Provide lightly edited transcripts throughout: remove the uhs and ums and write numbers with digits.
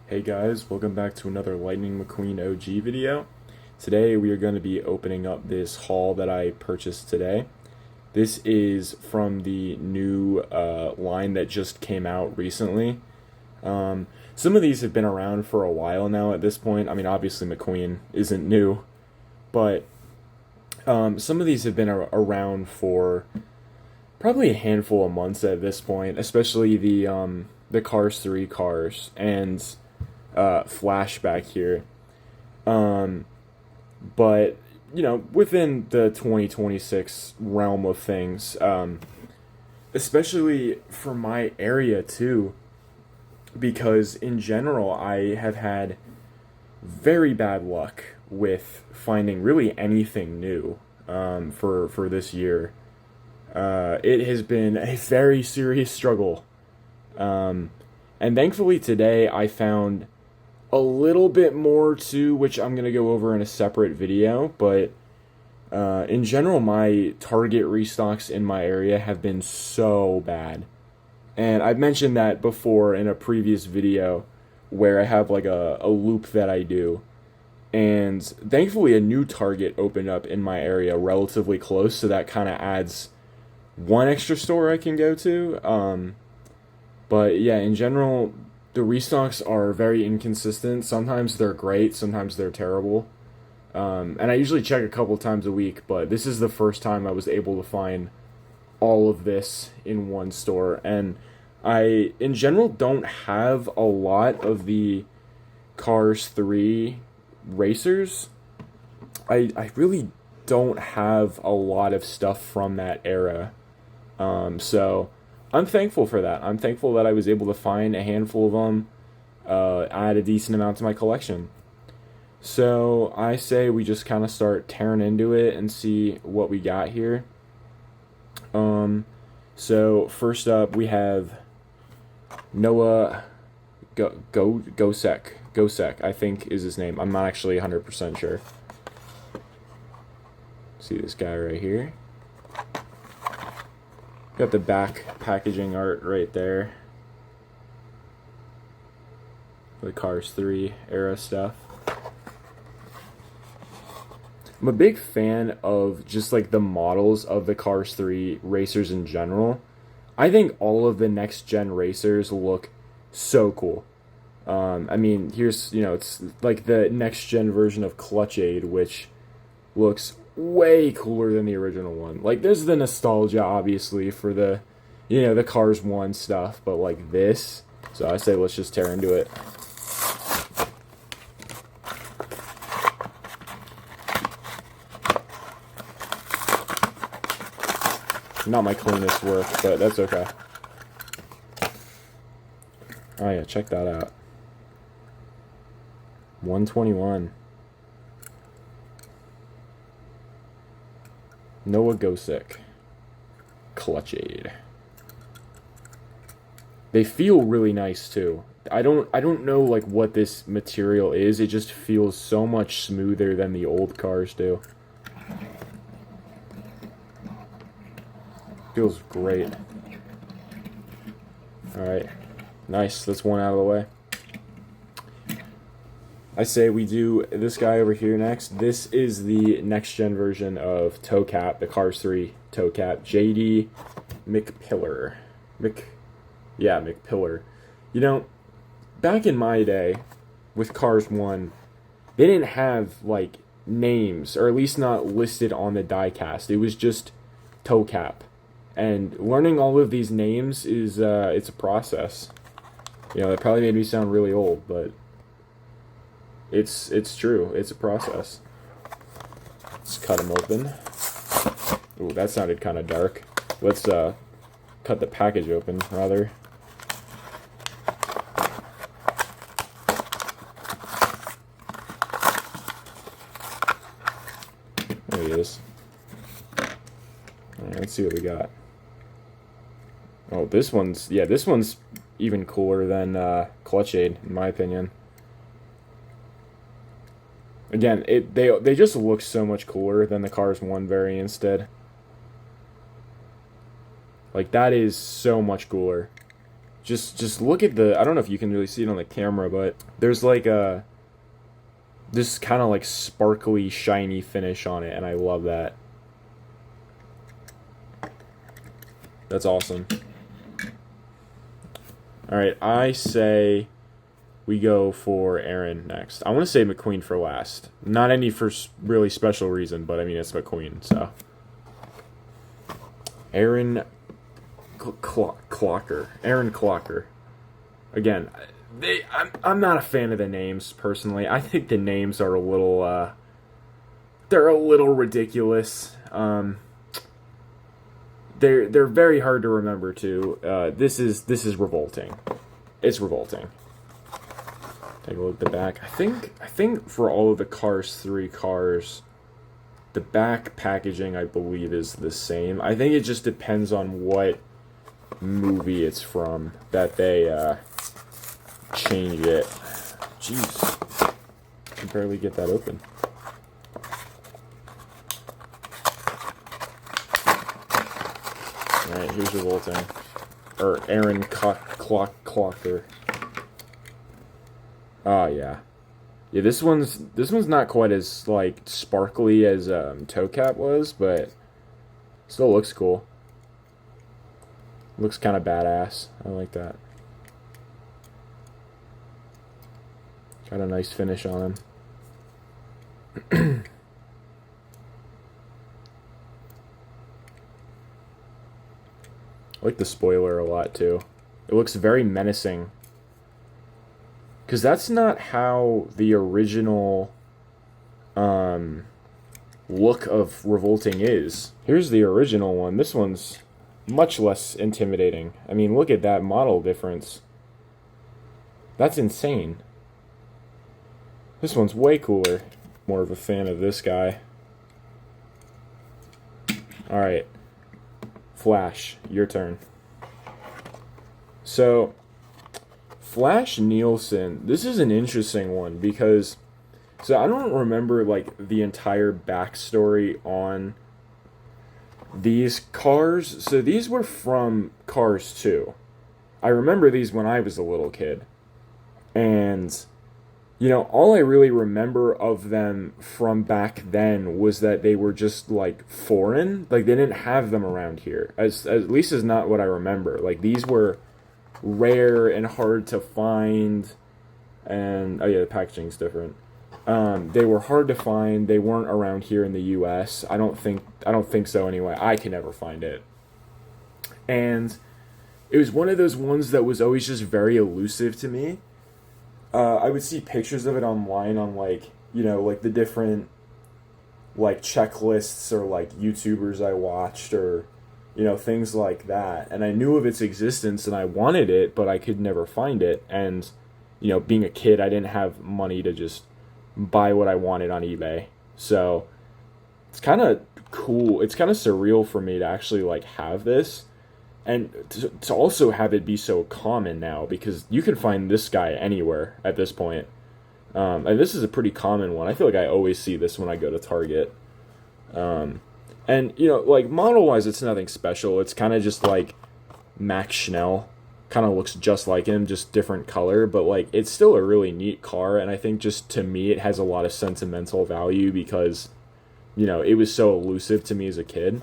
Hey guys, welcome back to another Lightning McQueen OG video. Today we are going to be opening up this haul that I purchased today. This is from the new line that just came out recently. Some of these have been around for a while now at this point. I mean, obviously McQueen isn't new, but some of these have been around for probably a handful of months at this point, especially the Cars 3 cars and flashback here. But you know, within the 2026 realm of things, especially for my area too, because in general I have had very bad luck with finding really anything new for this year. It has been a very serious struggle. And thankfully today I found a little bit more too, which I'm going to go over in a separate video, but in general my Target restocks in my area have been so bad. And I've mentioned that before in a previous video where I have like a loop that I do. And thankfully a new Target opened up in my area relatively close, so that kind of adds one extra store I can go to. But yeah, in general, the restocks are very inconsistent. Sometimes they're great, sometimes they're terrible. And I usually check a couple times a week, but this is the first time I was able to find all of this in one store. And I, in general, don't have a lot of the Cars 3 racers. I really don't have a lot of stuff from that era. So I'm thankful for that. I'm thankful that I was able to find a handful of them, add a decent amount to my collection. So I say we just kind of start tearing into it and see what we got here. So first up we have Noah Gocek. Gocek, I think is his name. I'm not actually 100% sure. See this guy right here. Got the back packaging art right there. The Cars 3 era stuff. I'm a big fan of just like the models of the Cars 3 racers in general. I think all of the next gen racers look so cool. I mean, here's, you know, it's like the next gen version of Clutch Aid, which looks way cooler than the original one. Like, there's the nostalgia, obviously, for the, you know, the Cars 1 stuff, but like this. So I say let's just tear into it. Not my cleanest work, but that's okay. Oh yeah, check that out. 121. Noah Gocek. Clutch Aid. They feel really nice too. I don't know like what this material is. It just feels so much smoother than the old cars do. Feels great. Alright. Nice. That's one out of the way. I say we do this guy over here next. This is the next gen version of Toe Cap, the Cars 3 Toe Cap. JD McPillar. McPillar. You know, back in my day with Cars 1, they didn't have like names, or at least not listed on the diecast. It was just Toe Cap. And learning all of these names is it's a process. You know, that probably made me sound really old, but it's true. It's a process. Let's cut them open. Ooh, that sounded kind of dark. Let's cut the package open, rather. There he is. All right, let's see what we got. Oh, this one's even cooler than Clutch Aid, in my opinion. Again, they just look so much cooler than the Cars 1 variants did. Like, that is so much cooler. Just look at the. I don't know if you can really see it on the camera, but there's like a this kind of like sparkly, shiny finish on it, and I love that. That's awesome. All right, I say we go for Aaron next. I want to say McQueen for last. Not any for really special reason, but I mean it's McQueen, so. Aaron Clocker. Aaron Clocker. Again, I'm not a fan of the names personally. I think the names are a little they're a little ridiculous. They're very hard to remember too. This is revolting. It's revolting. Take a look at the back. I think for all of the Cars 3 cars, the back packaging I believe is the same. I think it just depends on what movie it's from that they change it. Jeez, I can barely get that open. All right, here's revolting. Or Aaron Clocker. Oh yeah, yeah. This one's not quite as like sparkly as Toe Cap was, but still looks cool. Looks kind of badass. I like that. Got a nice finish on him. I like the spoiler a lot too. It looks very menacing. Because that's not how the original look of Revolting is. Here's the original one. This one's much less intimidating. I mean, look at that model difference. That's insane. This one's way cooler. More of a fan of this guy. Alright. Flash, your turn. So, Flash Nilsson, this is an interesting one because, so I don't remember like the entire backstory on these cars. So these were from Cars 2. I remember these when I was a little kid. And, you know, all I really remember of them from back then was that they were just like foreign. Like they didn't have them around here. At least is not what I remember. Like these were rare and hard to find, and oh yeah, the packaging's different. They were hard to find. They weren't around here in the U.S. I don't think so anyway. I can never find it. And it was one of those ones that was always just very elusive to me. I would see pictures of it online on like, you know, like the different like checklists or like YouTubers I watched or, you know, things like that. And I knew of its existence and I wanted it, but I could never find it. And, you know, being a kid, I didn't have money to just buy what I wanted on eBay. So it's kind of cool. It's kind of surreal for me to actually like have this. And to also have it be so common now, because you can find this guy anywhere at this point. And this is a pretty common one. I feel like I always see this when I go to Target. And, you know, like, model-wise, it's nothing special. It's kind of just, like, Max Schnell. Kind of looks just like him, just different color. But, like, it's still a really neat car. And I think just, to me, it has a lot of sentimental value because, you know, it was so elusive to me as a kid.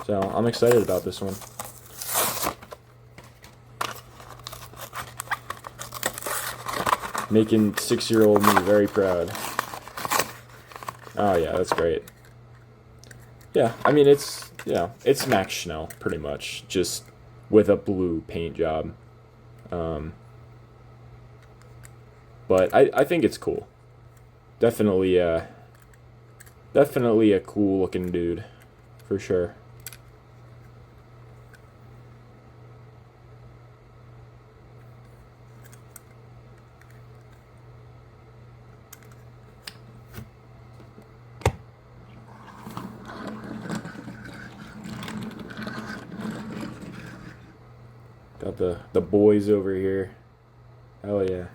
So, I'm excited about this one. Making 6-year-old me very proud. Oh, yeah, that's great. Yeah, I mean, it's, you know, it's Max Schnell, pretty much, just with a blue paint job. But I think it's cool. Definitely a cool-looking dude, for sure. Got the boys over here. Oh yeah.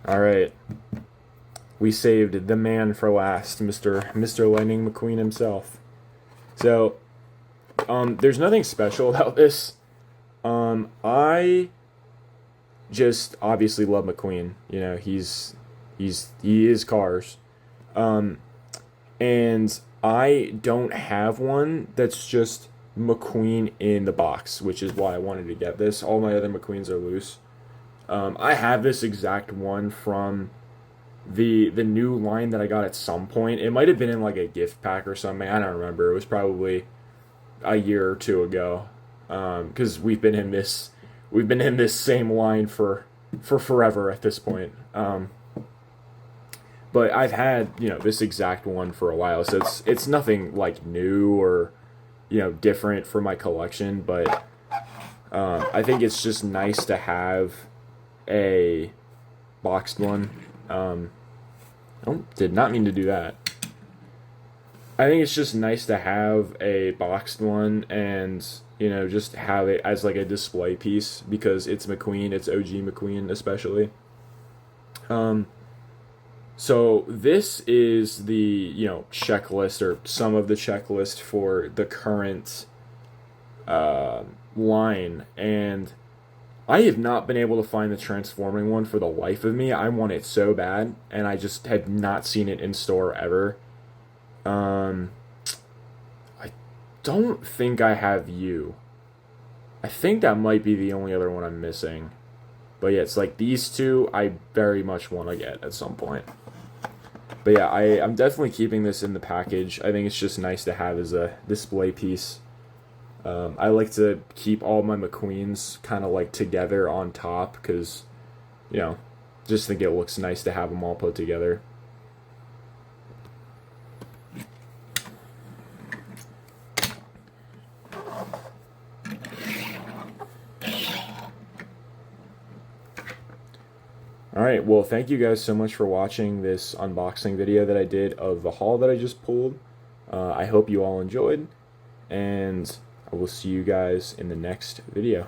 Alright. We saved the man for last, Mr. Lightning McQueen himself. So, there's nothing special about this. I just obviously love McQueen. You know, he is cars. Um, and I don't have one that's just McQueen in the box, which is why I wanted to get this. All my other McQueens are loose. I have this exact one from the new line that I got at some point. It might have been in like a gift pack or something. I don't remember. It was probably a year or two ago. Because we've been in this same line for forever at this point. But I've had this exact one for a while, so it's nothing like new or different for my collection. But I think it's just nice to have a boxed one. Oh, did not mean to do that. I think it's just nice to have a boxed one and just have it as like a display piece because it's McQueen, it's OG McQueen especially. So this is the checklist or some of the checklist for the current line, and I have not been able to find the transforming one for the life of me. I want it so bad, and I just have not seen it in store ever. I don't think I have you. I think that might be the only other one I'm missing. But yeah, it's like these two I very much want to get at some point. But yeah, I'm definitely keeping this in the package. I think it's just nice to have as a display piece. I like to keep all my McQueens kind of like together on top because, just think it looks nice to have them all put together. Alright, well, thank you guys so much for watching this unboxing video that I did of the haul that I just pulled. I hope you all enjoyed, and I will see you guys in the next video.